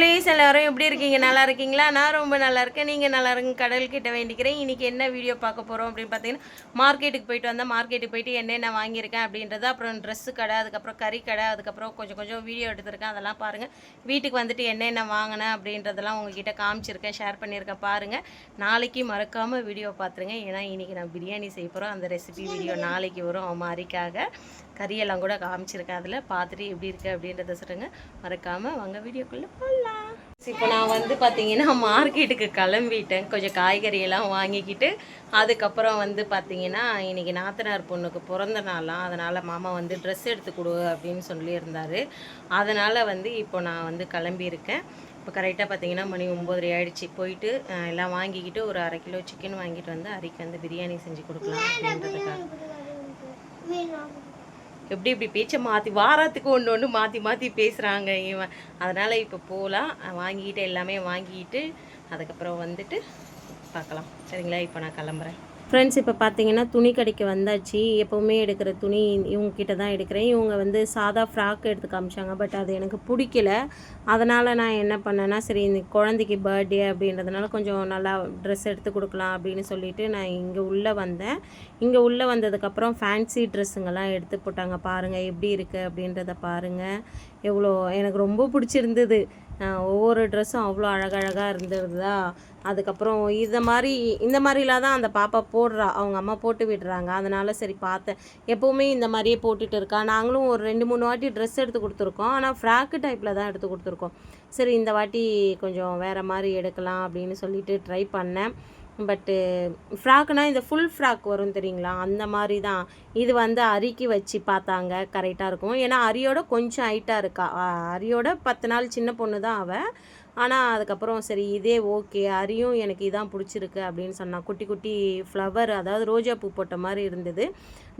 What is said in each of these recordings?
Families எல்லாரும் எப்படி இருக்கீங்க? நல்லா இருக்கீங்களா? நான் ரொம்ப நல்லா இருக்கேன். நீங்கள் நல்லா இருங்க கடல்கிட்ட வேண்டிக்கிறேன். இன்றைக்கி என்ன வீடியோ பார்க்க போகிறோம் அப்படின்னு பார்த்தீங்கன்னா, மார்க்கெட்டுக்கு போயிட்டு வந்தால் மார்க்கெட்டுக்கு போயிட்டு என்னென்ன வாங்கியிருக்கேன் அப்படின்றது, அப்புறம் ட்ரெஸ்ஸு கடை, அதுக்கப்புறம் கறி கடை, அதுக்கப்புறம் கொஞ்சம் வீடியோ எடுத்திருக்கேன். அதெல்லாம் பாருங்கள். வீட்டுக்கு வந்துட்டு என்னென்ன வாங்கினேன் அப்படின்றதெல்லாம் உங்ககிட்ட காமிச்சிருக்கேன், ஷேர் பண்ணியிருக்கேன் பாருங்கள். நாளைக்கு மறக்காமல் வீடியோ பார்த்துருங்க. ஏன்னா இன்றைக்கி நான் பிரியாணி செய்ய போகிறோம். அந்த ரெசிபி வீடியோ நாளைக்கு வரும். மாரிக்காக கறியெல்லாம் கூட காமிச்சிருக்கேன். அதில் பார்த்துட்டு எப்படி இருக்குது அப்படின்றத சொல்லுங்கள். மறக்காமல் வாங்க வீடியோக்குள்ளே போகலாம். இப்போ நான் வந்து பார்த்தீங்கன்னா மார்க்கெட்டுக்கு கிளம்பிட்டேன். கொஞ்சம் காய்கறியெல்லாம் வாங்கிக்கிட்டு அதுக்கப்புறம் வந்து பார்த்தீங்கன்னா இன்றைக்கி நாத்தனார் பொண்ணுக்கு பிறந்த நாளாம். அதனால் மாமா வந்து ட்ரெஸ் எடுத்து கொடு அப்படின்னு சொல்லியிருந்தார். அதனால் வந்து இப்போ நான் வந்து கிளம்பியிருக்கேன். இப்போ கரெக்டாக பார்த்தீங்கன்னா மணி 9:30 ஆகிடுச்சு. போயிட்டு எல்லாம் வாங்கிக்கிட்டு ஒரு 1/2 கிலோ சிக்கன் வாங்கிட்டு வந்து அரிக்கு வந்து பிரியாணி செஞ்சு கொடுக்கலாம் அப்படின்றதுக்காக. எப்படி பேச்சை மாற்றி வாரத்துக்கு ஒன்று மாற்றி பேசுகிறாங்க இவன். அதனால் இப்போ போகலாம். வாங்கிக்கிட்டு எல்லாமே வாங்கிக்கிட்டு அதுக்கப்புறம் வந்துட்டு பார்க்கலாம். சரிங்களா? இப்போ நான் கிளம்புறேன். ஃப்ரெண்ட்ஸ், இப்போ பார்த்தீங்கன்னா துணி கடைக்கு வந்தாச்சு. எப்போவுமே எடுக்கிற துணி இவங்ககிட்ட தான் எடுக்கிறேன். இவங்க வந்து சாதா ஃப்ராக் எடுத்து காமிச்சாங்க. பட் அது எனக்கு பிடிக்கல. அதனால் நான் என்ன பண்ணேன்னா, சரி இந்த குழந்தைக்கு பர்த்டே அப்படின்றதுனால கொஞ்சம் நல்லா ட்ரெஸ் எடுத்து கொடுக்கலாம் அப்படின்னு சொல்லிட்டு நான் இங்கே உள்ளே வந்தேன். இங்கே உள்ளே வந்ததுக்கப்புறம் ஃபேன்சி ட்ரெஸ்ஸுங்கெல்லாம் எடுத்து போட்டாங்க. பாருங்கள் எப்படி இருக்குது அப்படின்றத பாருங்கள். எவ்வளோ எனக்கு ரொம்ப பிடிச்சிருந்தது. ஒவ்வொரு ட்ரெஸ்ஸும் அவ்வளோ அழகழகாக இருந்ததுதா. அதுக்கப்புறம் இந்த மாதிரிலாம் தான் அந்த பாப்பா போடுறா. அவங்க அம்மா போட்டு விடுறாங்க. அதனால் சரி பார்த்தேன். எப்போவுமே இந்த மாதிரியே போட்டுட்டு இருக்கா. நாங்களும் ஒரு 2-3 வாட்டி ட்ரெஸ் எடுத்து கொடுத்துருக்கோம். ஆனால் ஃப்ராக்கு டைப்பில் தான் எடுத்து கொடுத்துருக்கோம். சரி இந்த வாட்டி கொஞ்சம் வேறு மாதிரி எடுக்கலாம் அப்படின்னு சொல்லிட்டு ட்ரை பண்ணேன். பட்டு ஃப்ராக்குனால் இந்த ஃபுல் ஃப்ராக் வரும் தெரியுங்களா? அந்த மாதிரி தான். இது வந்து அரிக்கு வச்சு பார்த்தாங்க. கரெக்டாக இருக்கும். ஏன்னா அரியோட கொஞ்சம் ஹைட்டாக இருக்கா. அரியோட 10 நாள் சின்ன பொண்ணு தான் அவள். ஆனால் அதுக்கப்புறம் சரி இதே ஓகே, அரியும் எனக்கு இதான் பிடிச்சிருக்கு அப்படின்னு சொன்னான். குட்டி குட்டி ஃப்ளவர், அதாவது ரோஜா பூ போட்ட மாதிரி இருந்தது.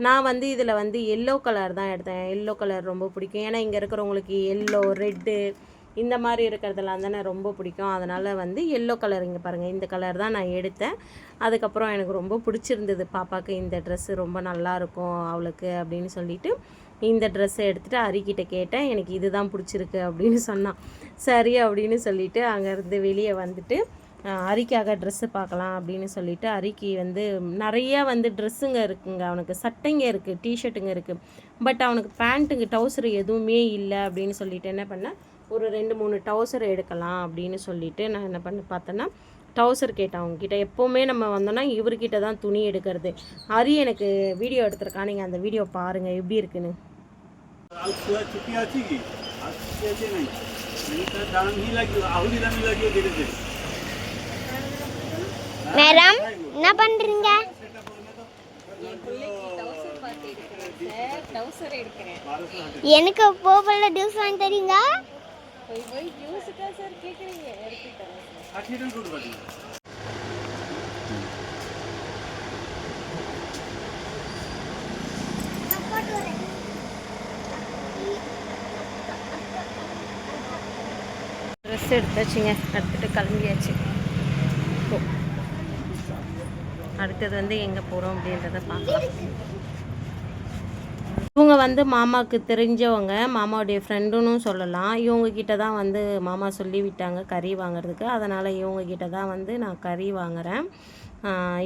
நான் வந்து இதில் வந்து எல்லோ கலர் தான் எடுத்தேன். எல்லோ கலர் ரொம்ப பிடிக்கும். ஏன்னா இங்கே இருக்கிறவங்களுக்கு எல்லோ, ரெட்டு இந்த மாதிரி இருக்கிறதெல்லாம் தானே ரொம்ப பிடிக்கும். அதனால் வந்து எல்லோ கலர், இங்கே பாருங்கள், இந்த கலர் தான் நான் எடுத்தேன். அதுக்கப்புறம் எனக்கு ரொம்ப பிடிச்சிருந்தது. பாப்பாவுக்கு இந்த ட்ரெஸ்ஸு ரொம்ப நல்லாயிருக்கும் அவளுக்கு அப்படின்னு சொல்லிவிட்டு இந்த ட்ரெஸ்ஸை எடுத்துகிட்டு அரிக்கிட்ட கேட்டேன். எனக்கு இது தான் பிடிச்சிருக்கு அப்படின்னு சொன்னான். சரி அப்படின்னு சொல்லிவிட்டு அங்கேருந்து வெளியே வந்துட்டு அரிக்காக ட்ரெஸ்ஸு பார்க்கலாம் அப்படின்னு சொல்லிவிட்டு அரிக்கி வந்து நிறையா வந்து ட்ரெஸ்ஸுங்க இருக்குங்க. அவனுக்கு சட்டைங்க இருக்குது, டிஷர்ட்டுங்க இருக்குது. பட் அவனுக்கு பேண்ட்டுங்க, டவுசரு எதுவுமே இல்லை அப்படின்னு சொல்லிட்டு என்ன பண்ணேன், ஒரு 2-3 டவுசர் எடுக்கலாம் அப்படின்னு சொல்லிவிட்டு நான் என்ன பண்ணி பார்த்தேன்னா டவுசர் கேட்டேன் அவங்கக்கிட்ட. எப்போவுமே நம்ம வந்தோன்னா இவர்கிட்ட தான் துணி எடுக்கிறது. அரி எனக்கு வீடியோ எடுத்திருக்கான். நீங்கள் அந்த வீடியோ பாருங்கள் எப்படி இருக்குன்னு. மேடம் என்ன பண்ணுறீங்க? எனக்கு போகல டியூஸ் வாங்கி தரீங்க? ட்ரெஸ் எடுத்தாச்சுங்க. எடுத்துகிட்டு கிளம்பியாச்சு. அடுத்தது வந்து எங்கே போகிறோம் அப்படின்றத பார்க்கலாம். இவங்க வந்து மாமாவுக்கு தெரிஞ்சவங்க, மாமாவுடைய ஃப்ரெண்டுன்னு சொல்லலாம். இவங்கக்கிட்ட தான் வந்து மாமா சொல்லி விட்டாங்க கறி வாங்குறதுக்கு. அதனால் இவங்கக்கிட்ட தான் வந்து நான் கறி வாங்குகிறேன்.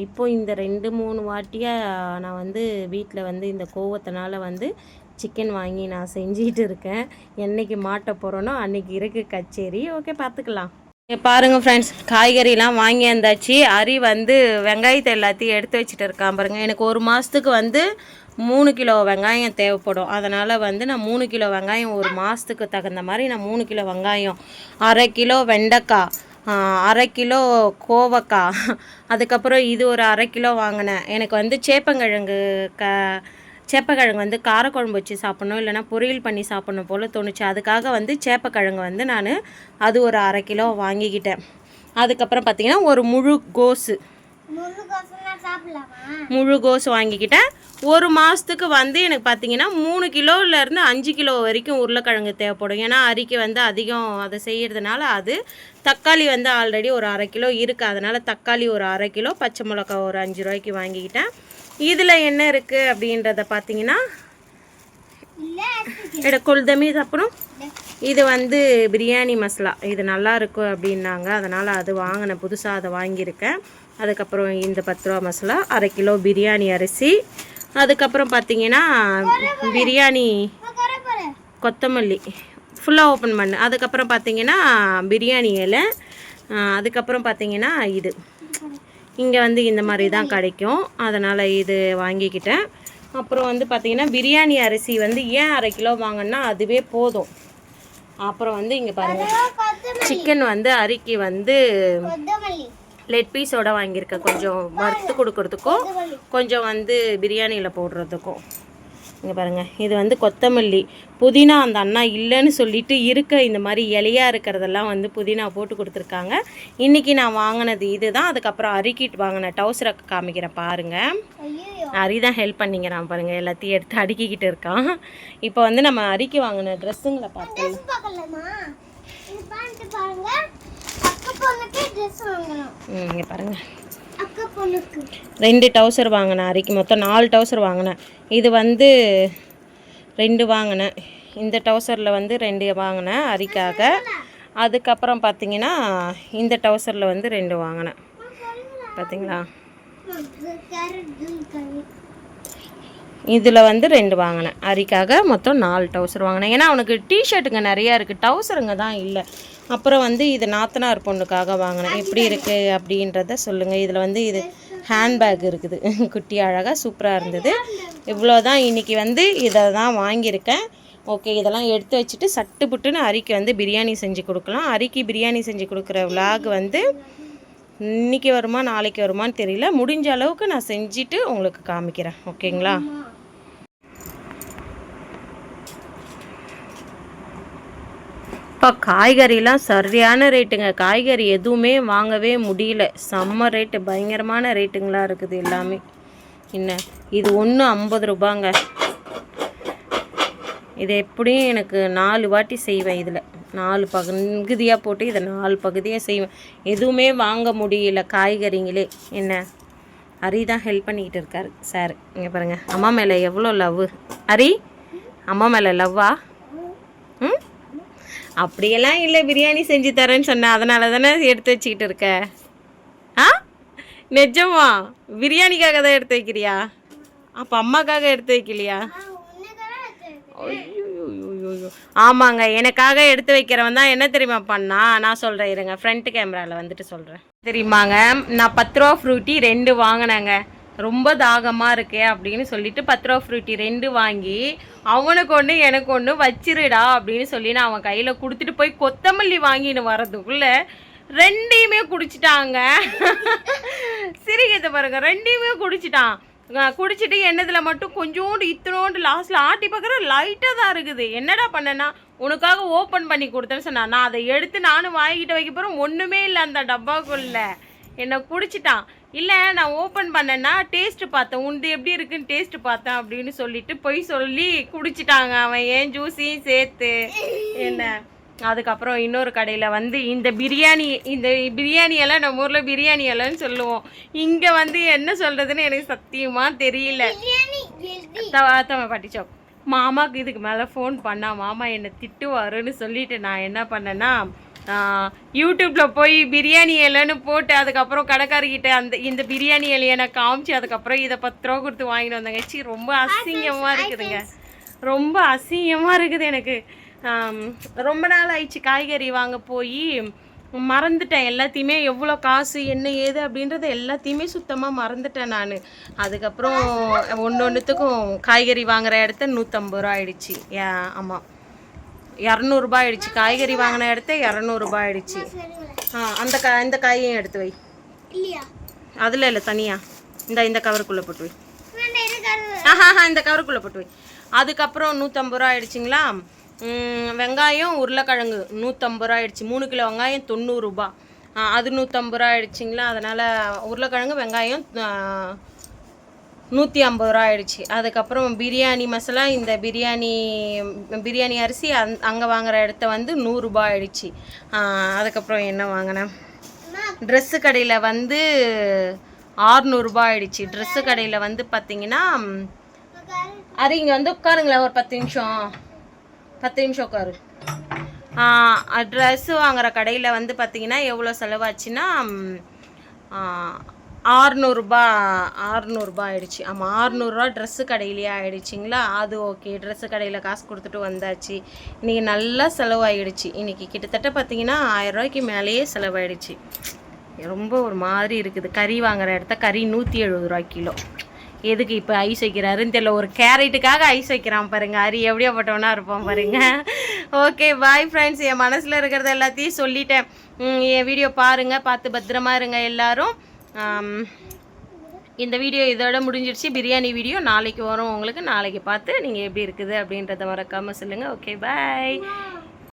இப்போது இந்த 2-3 வாட்டியாக நான் வந்து வீட்டில் வந்து இந்த கோவத்தினால வந்து சிக்கன் வாங்கி நான் செஞ்சிகிட்டு இருக்கேன். என்றைக்கு மாட்ட போகிறோனோ அன்றைக்கி இருக்குது கச்சேரி. ஓகே, பார்த்துக்கலாம். பாருங்கள் ஃப்ரெண்ட்ஸ், காய்கறிலாம் வாங்கி வந்தாச்சு. அரி வந்து வெங்காயத்தை எல்லாத்தையும் எடுத்து வச்சுட்டு இருக்கான் பாருங்கள். எனக்கு 1 மாதத்துக்கு வந்து 3 கிலோ வெங்காயம் தேவைப்படும். அதனால் வந்து நான் 3 கிலோ வெங்காயம், 1 மாதத்துக்கு தகுந்த மாதிரி நான் 3 கிலோ வெங்காயம், 1/2 கிலோ வெண்டைக்காய், 1/2 கிலோ கோவக்காய், அதுக்கப்புறம் இது ஒரு 1/2 கிலோ வாங்கினேன். எனக்கு வந்து சேப்பக்கிழங்கு வந்து காரக்குழம்பு வச்சு சாப்பிட்ணும், இல்லைனா பொரியல் பண்ணி சாப்பிட்ணும் போல் தோணுச்சு. அதுக்காக வந்து சேப்பக்கிழங்கு வந்து நான் அது ஒரு 1/2 கிலோ வாங்கிக்கிட்டேன். அதுக்கப்புறம் பார்த்திங்கன்னா ஒரு முழு கோஸு வாங்கிக்கிட்டேன். 1 மாதத்துக்கு வந்து எனக்கு பார்த்திங்கன்னா 3 கிலோவிலேருந்து 5 கிலோ வரைக்கும் உருளைக்கிழங்கு தேவைப்படும். ஏன்னா அரிக்கு வந்து அதிகம் அதை செய்கிறதுனால. அது தக்காளி வந்து ஆல்ரெடி ஒரு 1/2 கிலோ இருக்குது. அதனால் தக்காளி ஒரு 1/2 கிலோ, பச்சை மிளகா ஒரு 5 ரூபாய்க்கு வாங்கிக்கிட்டேன். இதில் என்ன இருக்குது அப்படின்றத பார்த்தீங்கன்னா, குல்தமி சாப்பிடும். இது வந்து பிரியாணி மசாலா, இது நல்லா இருக்கும் அப்படின்னாங்க, அதனால் அது வாங்கினேன், புதுசாக அதை வாங்கியிருக்கேன். அதுக்கப்புறம் இந்த 10 ரூபா மசாலா, 1/2 கிலோ பிரியாணி அரிசி, அதுக்கப்புறம் பார்த்தீங்கன்னா பிரியாணி கொத்தமல்லி ஃபுல்லாக ஓப்பன் பண்ணு, அதுக்கப்புறம் பார்த்தீங்கன்னா பிரியாணி இலை, அதுக்கப்புறம் பார்த்தீங்கன்னா இது இங்கே வந்து இந்த மாதிரி தான் கிடைக்கும், அதனால் இது வாங்கிக்கிட்டேன். அப்புறம் வந்து பார்த்திங்கன்னா பிரியாணி அரிசி வந்து ஏன் 1/2 கிலோ வாங்கினா அதுவே போதும். அப்புறம் வந்து இங்கே பாருங்கள், சிக்கன் வந்து அரிக்கி வந்து லெட் பீஸோடு வாங்கியிருக்கேன், கொஞ்சம் வறுத்து கொடுக்குறதுக்கும் கொஞ்சம் வந்து பிரியாணியில் போடுறதுக்கும். இங்கே பாருங்கள், இது வந்து கொத்தமல்லி, புதினா அந்த அண்ணா இல்லைன்னு சொல்லிட்டு இருக்க இந்த மாதிரி இலையாக இருக்கிறதெல்லாம் வந்து புதினா போட்டு கொடுத்துருக்காங்க. இன்றைக்கி நான் வாங்கினது இது தான். அதுக்கப்புறம் அரிக்கிட்டு வாங்கினேன், டவுசரை காமிக்கிறேன் பாருங்கள். அரி தான் ஹெல்ப் பண்ணிக்கிறான் பாருங்கள், எல்லாத்தையும் எடுத்து அடுக்கிக்கிட்டு இருக்கான். இப்போ வந்து நம்ம அரிக்கி வாங்கின ட்ரெஸ்ஸுங்களை பார்த்தோம். இங்கே பாருங்கள், 2 டவுசர் வாங்கினேன், அரிக்கு மொத்தம் 4 டவுசர் வாங்கினேன். இது வந்து 2 வாங்கினேன், இந்த டவுசரில் வந்து 2 வாங்கினேன் அரிக்காக. அதுக்கப்புறம் பார்த்தீங்கன்னா இந்த டவுசரில் வந்து 2 வாங்கினேன், பார்த்தீங்களா. இதில் வந்து 2 வாங்கினேன் அரிக்காக, மொத்தம் 4 டவுசர் வாங்கினேன். ஏன்னா அவனுக்கு டிஷர்ட்டுங்க நிறையா இருக்குது, டவுசருங்க தான் இல்லை. அப்புறம் வந்து இது நாத்தனார் பொண்ணுக்காக வாங்கினேன், எப்படி இருக்குது அப்படின்றத சொல்லுங்கள். இதில் வந்து இது ஹேண்ட்பேக் இருக்குது, குட்டி அழகாக சூப்பராக இருந்தது. இவ்வளோ தான் இன்றைக்கி வந்து இதை தான் வாங்கியிருக்கேன். ஓகே, இதெல்லாம் எடுத்து வச்சுட்டு சட்டு புட்டுன்னு அரிக்கு வந்து பிரியாணி செஞ்சு கொடுக்கலாம். அரிக்கு பிரியாணி செஞ்சு கொடுக்குற விலாக் வந்து இன்றைக்கி வருமா நாளைக்கு வருமானு தெரியல, முடிஞ்ச அளவுக்கு நான் செஞ்சுட்டு உங்களுக்கு காமிக்கிறேன், ஓகேங்களா. இப்போ காய்கறிலாம் சரியான ரேட்டுங்க, காய்கறி எதுவுமே வாங்கவே முடியல, செம்ம ரேட்டு, பயங்கரமான ரேட்டுங்களாக இருக்குது எல்லாமே. என்ன இது ஒன்று 50 ரூபாங்க. இது எப்படியும் எனக்கு 4 வாட்டி செய்வேன், இதில் 4 பகுதியாக போட்டு இதை 4 பகுதியாக செய்வேன். எதுவுமே வாங்க முடியல காய்கறிங்களே. என்ன அரி தான் ஹெல்ப் பண்ணிக்கிட்டு இருக்காரு சார். இங்கே பாருங்கள், அம்மா மேலே எவ்வளோ லவ். அரி, அம்மா மேலே லவ்வா? ம், அப்படியெல்லாம் இல்லை, பிரியாணி செஞ்சு தரேன்னு சொன்னேன், அதனால தானே எடுத்து வச்சுக்கிட்டு இருக்க. ஆ, நிஜமா பிரியாணிக்காக தான் எடுத்து வைக்கிறியா? அப்போ அம்மாக்காக எடுத்து வைக்கலையா? ஆமாங்க, எனக்காக எடுத்து வைக்கிறவன் தான் என்ன தெரியுமா பண்ணா, நான் சொல்கிறேன் இருங்க, ஃப்ரண்ட் கேமராவில் வந்துட்டு சொல்கிறேன். தெரியுமாங்க, நான் 10 ரூபா ஃப்ரூட்டி 2 வாங்கினேங்க, ரொம்ப தாகமாக இருக்கே அப்படின்னு சொல்லிட்டு 10 ரூபா ஃப்ரூட்டி 2 வாங்கி அவனுக்கு ஒன்று எனக்கு ஒன்று வச்சிருடா அப்படின்னு சொல்லி நான் அவன் கையில் கொடுத்துட்டு போய் கொத்தமல்லி வாங்கின்னு வரதுக்குள்ளே 2யுமே குடிச்சிட்டாங்க. சிரிக்கிறது பாருங்க, 2யுமே குடிச்சிட்டான். குடிச்சிட்டு என்னதில் மட்டும் கொஞ்சோண்டு இத்தனோண்டு லாஸ்ட்டில் ஆட்டி பார்க்குற லைட்டாக தான் இருக்குது. என்னடா பண்ணேன்னா, உனக்காக ஓப்பன் பண்ணி கொடுத்தேன்னு சொன்னான். நான் அதை எடுத்து நானும் வாங்கிட்டு வைக்க போகிறேன், ஒன்றுமே இல்லை அந்த டப்பாக்குள்ளே. என்னை குடிச்சிட்டான். இல்லை நான் ஓப்பன் பண்ணேன்னா டேஸ்ட்டு பார்த்தேன், உண்டு எப்படி இருக்குன்னு டேஸ்ட்டு பார்த்தேன் அப்படின்னு சொல்லிட்டு பொய் சொல்லி குடிச்சிட்டாங்க அவன், ஏன் ஜூஸையும் சேர்த்து. என்ன அதுக்கப்புறம் இன்னொரு கடையில் வந்து இந்த பிரியாணியெல்லாம் நம்ம ஊரில் பிரியாணி எல்லாம் சொல்லுவோம், இங்கே வந்து என்ன சொல்கிறதுன்னு எனக்கு சத்தியமாக தெரியல. பாட்டி சோப் மாமாவுக்கு இதுக்கு மேலே ஃபோன் பண்ணா மாமா என்னை திட்டுவாருன்னு சொல்லிட்டு நான் என்ன பண்ணேன்னா, யூடியூப்பில் போய் பிரியாணி இலைன்னு போட்டு அதுக்கப்புறம் கடைக்காரிக்கிட்ட இந்த பிரியாணி இலையை நான் காமிச்சு அதுக்கப்புறம் இதை 10 ரூபா கொடுத்து வாங்கிட்டு வந்தாங்க. சி ரொம்ப அசிங்கமாக இருக்குதுங்க, ரொம்ப அசிங்கமாக இருக்குது எனக்கு. ரொம்ப நாள் ஆயிடுச்சு காய்கறி வாங்க போய், மறந்துட்டேன் எல்லாத்தையுமே, எவ்வளோ காசு என்ன ஏது அப்படின்றத எல்லாத்தையுமே சுத்தமாக மறந்துட்டேன் நான். அதுக்கப்புறம் ஒன்றுத்துக்கும் காய்கறி வாங்குகிற இடத்த 150 ரூபா ஆயிடுச்சு. ஆமாம், 200 ரூபாய் ஆயிடுச்சு. காய்கறி வாங்கின இடத்த 200 ரூபாய் ஆயிடுச்சு. இந்த காயையும் எடுத்து வை. அதில் இல்லை, தனியாக இந்த கவருக்குள்ளே போட்டு வை. இந்த கவருக்குள்ளே போட்டு வை. அதுக்கப்புறம் 150 ரூபா ஆயிடுச்சுங்களா. வெங்காயம் உருளைக்கிழங்கு 150 ரூபா ஆயிடுச்சு. 3 கிலோ வெங்காயம் 90 ரூபா, அது 150 ரூபா ஆயிடுச்சிங்களா. அதனால் உருளைக்கிழங்கு வெங்காயம் 150 ரூபா ஆயிடுச்சு. அதுக்கப்புறம் பிரியாணி மசாலா, இந்த பிரியாணி அரிசி அங்கே வாங்குகிற இடத்த வந்து 100 ரூபா ஆயிடுச்சு. அதுக்கப்புறம் என்ன வாங்கினேன், ட்ரெஸ்ஸு கடையில் வந்து 600 ரூபா ஆயிடுச்சு. ட்ரெஸ்ஸு கடையில் வந்து பார்த்திங்கன்னா, அது இங்கே வந்து உட்காருங்களேன் ஒரு 10 நிமிஷம் உட்காரு. ட்ரெஸ்ஸு வாங்குகிற கடையில் வந்து பார்த்திங்கன்னா எவ்வளோ செலவாச்சுன்னா 600 ஆயிடுச்சு. ஆமாம் 600 ட்ரெஸ்ஸு கடையிலேயே ஆகிடுச்சிங்களா. அது ஓகே, ட்ரெஸ்ஸு கடையில் காசு கொடுத்துட்டு வந்தாச்சு. இன்றைக்கி நல்லா செலவாகிடுச்சு. இன்றைக்கி கிட்டத்தட்ட பார்த்திங்கன்னா 1000 ரூபாய்க்கு மேலேயே செலவாயிடுச்சு. ரொம்ப ஒரு மாதிரி இருக்குது. கறி வாங்குகிற இடத்த கறி 170 ரூபா கிலோ. எதுக்கு இப்போ ஐஸ் வைக்கிறாருன்னு தெரியல. ஒரு கேரட்டுக்காக ஐஸ் வைக்கிறான் பாருங்க. அரி எப்படியோ பட்டவனா இருப்பான் பாருங்க. ஓகே பாய் ஃப்ரெண்ட்ஸ், என் மனசில் இருக்கிறத எல்லாத்தையும் சொல்லிட்டேன். என் வீடியோ பாருங்கள், பார்த்து பத்திரமா இருங்க எல்லாரும். இந்த வீடியோ இதோட முடிஞ்சிடுச்சு. பிரியாணி வீடியோ நாளைக்கு வரும் உங்களுக்கு. நாளைக்கு பார்த்து நீங்கள் எப்படி இருக்குது அப்படின்றத மறக்காமல் சொல்லுங்கள். Okay bye.